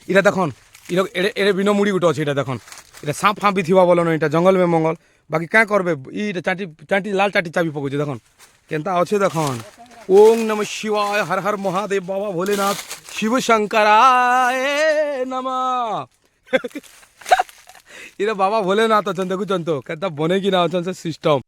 এটা দেখুন এর বিনো মুড়ি গুটো আছে এটা দেখুন এটা সাপ ফাঁপ বি থিবা বলন এটা জঙ্গল মে মঙ্গল বাকি কাঁ করবে ইটা চাটি চাটি লাল চাটি চাবি পকাউছে দেখুন কেনতা আছে দেখুন ওং নম শিবায় হর হর মহাদেব বাবা ভোলেনাথ শিব শঙ্করায় নমঃ এটা বাবা ভোলেনাথ অছেন দেখুছেন তো কেনতা বনে কিনা অছেন সে সিস্টেম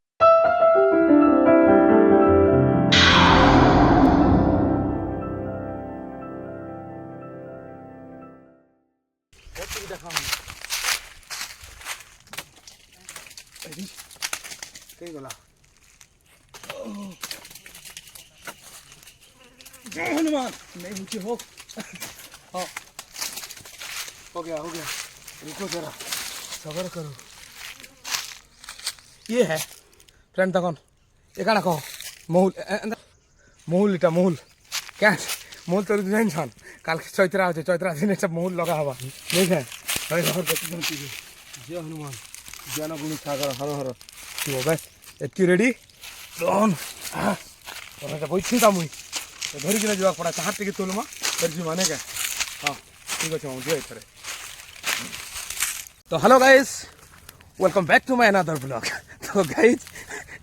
कहीं गला जय हनुमान नहीं नीचे हो हाँ हो गया रुको जरा सबर करो ये है फ्रेंड तक एकाना कहो महूल महूल इटा महूल क्या महूल तो जान छन काल चैत्रा दिन सब महूल लगा हवा देख है जय हनुमान ज्ञान गुणी सागर हर हर शिव बस एतकी रेडी डन बही था मुई धरिकी जा पड़ा चाह टे तोलमा जी माने क्या हाँ ठीक अच्छे मुझे एथरे तो hello guys welcome back to my another blog तो गाइस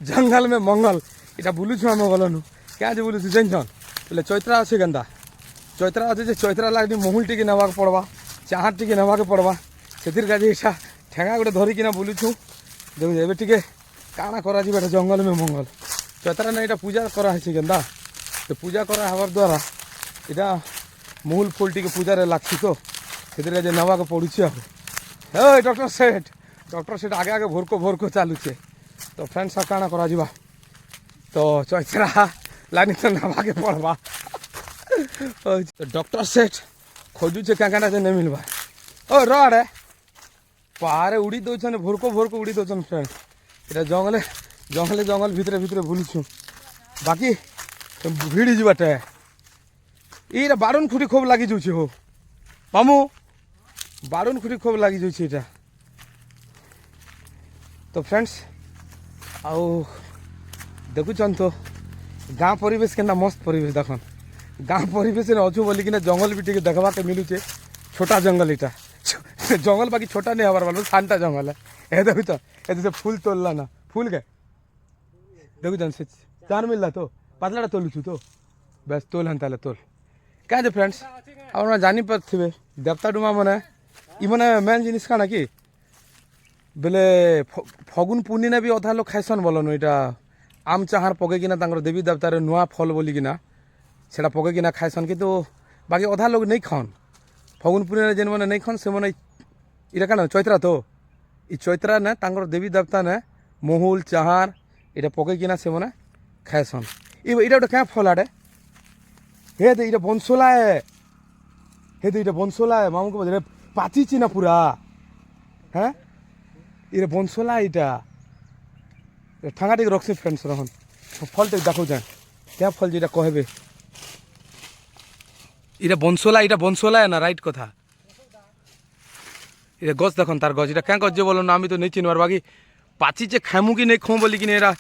जंगल में मंगल इटा बुलुछु आम गलनु क्या जे बुलुछु जानछन बोले चैत्रा अच्छे गंदा चैत्रा अच्छे चैत्रा लागनी महूल टी नेवाक पड़वा चाह टी नेवाक पड़वा से इटा ठेगा गोटे धरिकीना बुलुछु देखो एबे टिके काଣା କରାଯିବ ଏଟା ଜଙ୍ଗଲ ମେ ମଙ୍ଗଲ ଚୈତ୍ରା ନା ଏଟା ପୂଜା କରାହେଇଛି କେନ୍ତା ତ ପୂଜା କରା ହେବାର ଦ୍ୱାରା ଏଟା ମୂଲ ଫୁଲ ଟିକେ ପୂଜାରେ ଲାଗ୍ସି ତ ସେଥିରେ ଯେ ନେବାକୁ ପଡ଼ୁଛି ଆଉ ଏ ଡକ୍ଟର ସେଟ୍ ଆଗେ ଆଗେ ଭୋରକ ଚାଲୁଛେ ତ ଫ୍ରେଣ୍ଡ ସା କାଣା କରାଯିବା ତ ଚୈତ୍ରା ଲାଇନ୍ ତ ନେବାକେ ପଡ଼ବା ଡକ୍ଟର ସେଟ୍ ଖୋଜୁଛେ କାଁ କାଁଟା ଯେ ନେଇ ମିଲବା ଓ ରଡ଼େ पारे उड़ी दौन भोरक उड़ी दौन फ्रेंड इटा जंगल भितर बुलुछु बाकी भिड़ी जाटे ये बारुन खुटी खूब लगी जाऊे हो मामू बारुन खुटी खूब लगी जाऊे इटा तो फ्रेंड्स आउ देखुन तो गाँ परिवेश के मस्त परिवेश देखन गाँ परिवेश अच्छु बोलिकिना जंगल भी टे देखवा के मिलूचे छोटा जंगल इटा जंगल बाकी छोटा नहीं हमारे वाला शांता जंगल है ये देखो तो ये से फूल तोलला ना फूल के देखो से चार मिलला तो पतलाटा तोलुछु तो बस तोल हंता तोल क्या जे फ्रेंड्स आप जानी पारे देवता डुमा मैंने इमने मेन जिनिस काना कि बोले फगुन पूर्णिमा भी अधा लोग खाइसन बोलन इटा आम चाहार पकईकिना देवी देवतार नुआ फल बोलिकिना सेटा पकईकिना खाइसन किंतु बाकी अधा लोग नहीं खान फगुन पूर्णिमा जेन मैंने नहीं खान से मैंने इटा क्या चैत्रा तो ये चैत्रा ने देवी देवता ने महूल चाहार इटा पकईकिना से मैंने खाएसन इटा गोटे क्या फल आड़े हे दे इटा बंसोला है मामू को बजे पाचिची ना पूरा हाँ ये बंसोला इटा ठांगा टे रखसी फ्रेंड्स रहन फल टे देखो जाए क्या फल जेटा कहबे इटा बंसोला है ना राइट कथा ये गज देखन तार गज इटा क्या गज बोलो ना आमी तो नहीं चिनवार बाकी पाचिचे खाइमु कि नहीं खाऊँ बोलिकिन एरा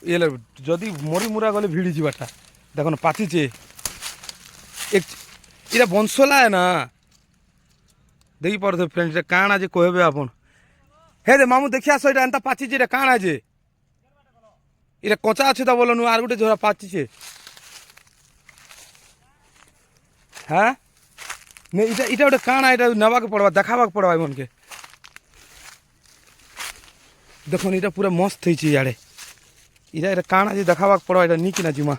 ये जदि मरी मुरा गले भिड़ी जाटा देखो पाचिचे एक इटा बंसोला है ना देखी पारे फ्रेंड्स काଣା जे कहबे आपन हे दे मामू देखिया सो इटा एंता पाचिचे इटा काଣା जे इटा कचा अच्छे तो बोलो आर गोटे झोरा पाचिचे हाँ नहीं इटा गोटे काଣା इटा नेवाक पड़वा देखावाक पड़वा मन के देखो इटा पूरा मस्त होइछे याडे इटा काଣା जे देखावाक पड़वा इटा नी किना जिमा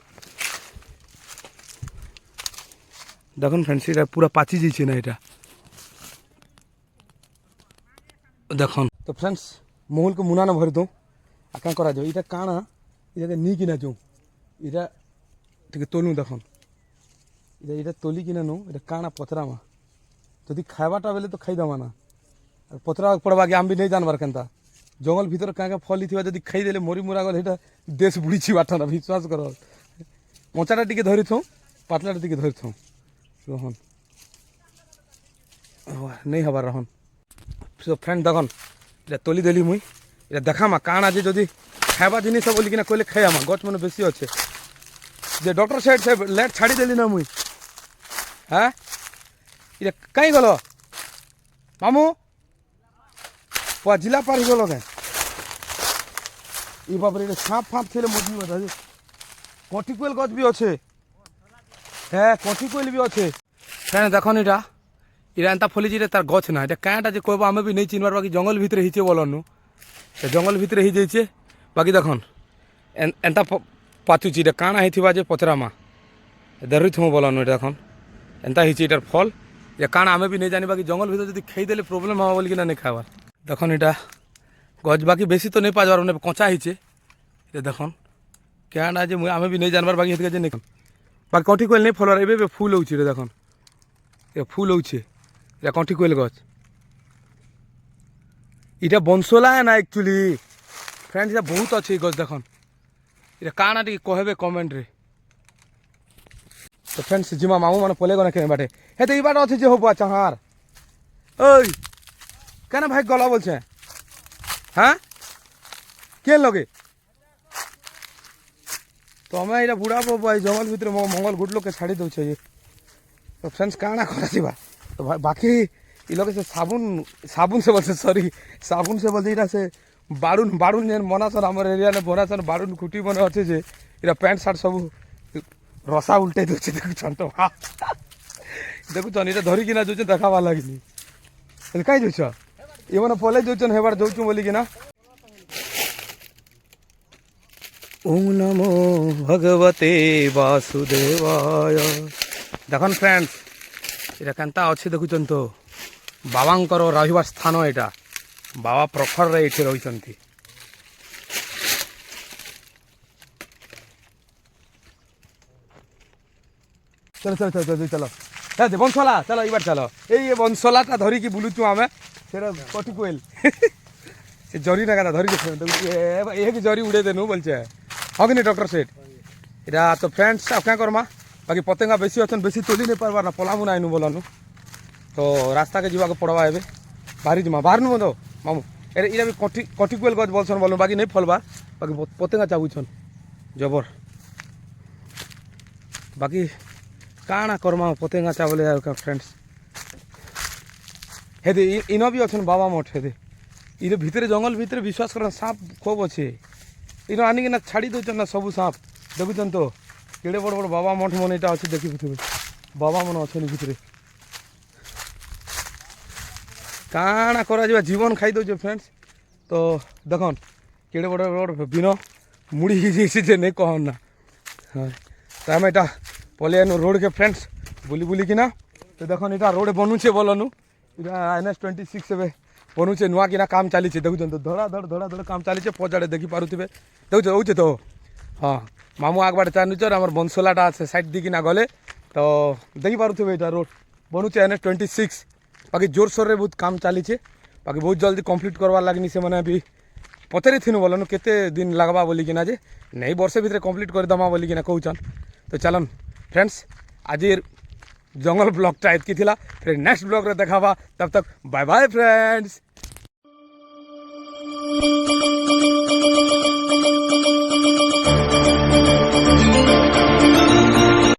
देखुन फ्रेंड्स इटा पूरा पाची जाइछे ना इटा देखुन तो फ्रेंड्स महूल को मुना ना भर दो आ क्या करा जाओ इटा काଣା इटा नी किना जो इटा ठीक तोलू देखुन इटा तोली किना नो इटा काଣା पथरामा जदि खाइबाटा बेले तो खाईदेमा ना पथरा पड़वा आम भी नहीं जानबार केनता जंगल भीतर क्या फल थी जब खाईदे मरी मुरा गले देश बुड़ी बाटा ना विश्वास कर कचाटा टी धरी थो पातलाटा टी धरी थो रहन नहीं हबार रहन सो फ्रेंड देखन इटा तोली देली मुई इटा देखामा काଣା जे जदि खाइबा जिनिस बोलिकिना कहले खाइमा गच मन बेसी अच्छे जे डॉक्टर साइड से लेट छाड़ी देली ना मुई हाँ इटा कहीं गल মামু পুয়া জিলা পার হয়ে গেল কেন এই বাপরে এটা সাপ ফাঁপ ছেলে মজবি কথা যে কটিকুয়েল গছ বি আছে হ্যাঁ কটিকুয়েল বি আছে হ্যাঁ দেখুন এটা এটা এন্তা ফলিছে এটা তার গছ না এটা কাঁটা যে কইব আমি বি নেই চিনবার বাকি জঙ্গল ভিতরে হইছে বলনু জঙ্গল ভিতরে হয়ে যাইছে বাকি দেখুন এন্তা পাচুছি এটা কাଣା হয়েছিবা যে পচরামা ধরুথমু বলনু এটা এখন এন্তা হয়েছে এটার ফল এটা কাଣା আমি বি নেই জানি বাকি জঙ্গল ভিতরে যদি খেয়ে দিলে প্রবলেম হওয়া বলি কিনা নেই খাবার দেখুন এটা গছ বাকি বেশি তো নেই পাওয়ার মানে কঁচা হয়েছে এটা দেখুন কাঁটা যে আমি বি নেই জানবার বাকি হেঁটে নেই বাকি কঁটি কোয়েল নেই ফলবার এবে ফুল হচ্ছে এটা দেখুন এটা ফুল হচ্ছে এটা কঁটি কোয়েল গছ এটা বনশোলা না একচুয়ালি ফ্রেন্ডস এটা বহুত আছে এই গছ দেখুন এটা কাଣା টিকে কহবে কমেন্টরে তো ফ্রেন্ডস জিমা মামু মানে পলে গনে কেন বাটে হে তো এই বাট আছে যে হবো চাহার ওই কেন ভাই গলা বলছে হ্যাঁ কে লগে তো আমি এটা বুড়া বাবু এই জঙ্গল ভিতরে মঙ্গল গুড লোককে ছাড়ি দৌছে যে তো ফ্রেন্ডস কাଣା করা তো বাকি এই লোকে সে সাবুন সে বলছে সরি সাবুন সে বলছে এটা সে বাড়ুন যেন মনাসন আমার এরিয়ানে বনাসন বাড়ুন খুঁটি মনে আছে যে এটা প্যান্ট শার্ট সবু রসা উল্টাই দৌছে দেখুছন তো দেখুছন এটা ধরিকিনা যাচ্ছেন দেখাবা লাগিনি কাই যাচ্ছ এমন পলে যাচ্ছেন হেবার যাচ্ছু বলিকিনা ওম নমো ভগবতে বাসুদেবায় দেখুন ফ্রেন্ডস এটা কেনতা আছে দেখুছন তো বাবাঙ্কর রহিবার স্থান এটা বাবা প্রখরে এଠି রহিଛନ୍ତି চলো চলো চলো চলো হ্যাঁ বনশলা চলো এবার চলো এই বনশলাটা ধরিকি বুলুছু আমি সেটা কটি কোয়েল সে জরি না কেনা ধরিকি কি জরি উড়ে দেনু বলছে হগনি ডক্টর সেট এটা তো ফ্রেন্ডস আর क्या কর্মা বাকি পতেঙ্গা বেশি অছন বেশি তোলি নেই পারবার না পলামু না আইনু বলানু তো রাস্তাকে যাওয়া পড়বা এবে বাহারি জিমা বাহার নু তো মামু এটা বি কটিকুয়েল গছ বলছন বলুন বাকি নেই ফলবার বাকি পতেঙ্গা চাবুছন জবর বাকি কাଣା কর্মা পতেঙ্গা চাবলে আর ফ্রেন্ডস হেদে ইন বি অছন বাবা মঠ হেদে ইর ভিতরে জঙ্গল ভিতরে বিশ্বাস করেন সাপ খুব আছে ইন আনিকিনা ছাড়ি দৌছন না সবু সাপ দেখুছন তো কেড়ে বড় বড় বাবা মঠ মনে এটা আছে দেখি ভিতরে বাবা মনে অছেন ভিতরে কাଣା করা যাবে জীবন খাই দৌছে ফ্রেন্ডস তো দেখুন কেড়ে বড় বড় বিন মুড়ি হয়েছে যে নেই কহন না হ্যাঁ তো আমি এটা পলে আনু রোডকে ফ্রেন্ডস বুলি কিনা তো দেখুন এটা রোড বনুছে বলনু এটা NH26 ଏବେ ବନୁଛେ ନୂଆ କିନା କାମ ଚାଲିଛେ ଦେଖୁଛନ୍ତି ତ ଧଡ଼ା କାମ ଚାଲିଛେ ପଚାଡ଼େ ଦେଖିପାରୁଥିବେ ଦେଖୁଛ ହଉଛେ ତ ହଁ ମାମୁ ଆଗବାଟେ ଚାଲୁଛର ଆମର ବନସୋଲାଟା ସେ ସାଇଡ୍ ଦେଇକିନା ଗଲେ ତ ଦେଖିପାରୁଥିବେ ଏଇଟା ରୋଡ଼ ବନୁଛେ NH26 ବାକି ଜୋରସୋରରେ ବହୁତ କାମ ଚାଲିଛେ ବାକି ବହୁତ ଜଲ୍ଦି କମ୍ପ୍ଲିଟ୍ କରବାର୍ ଲାଗିନି ସେମାନେ ବି ପଚାରିଥିନୁ ବୋଲନୁ କେତେ ଦିନ ଲାଗ୍ବା ବୋଲିକିନା ଯେ ନେଇ ବର୍ଷେ ଭିତରେ କମ୍ପ୍ଲିଟ୍ କରିଦେମା ବୋଲିକିନା କହୁଛନ୍ ତ ଚାଲନ୍ ଫ୍ରେଣ୍ଡସ୍ ଆଜିର ଜଙ୍ଗଲ ବ୍ଲଗ୍ଟା ଏତ୍କି ଥିଲା ଫେର୍ ନେକ୍ସଟ ବ୍ଲଗ୍ରେ ଦେଖାବା ତବ ତକ୍ ବାଏ ବାଏ ଫ୍ରେଣ୍ଡସ୍।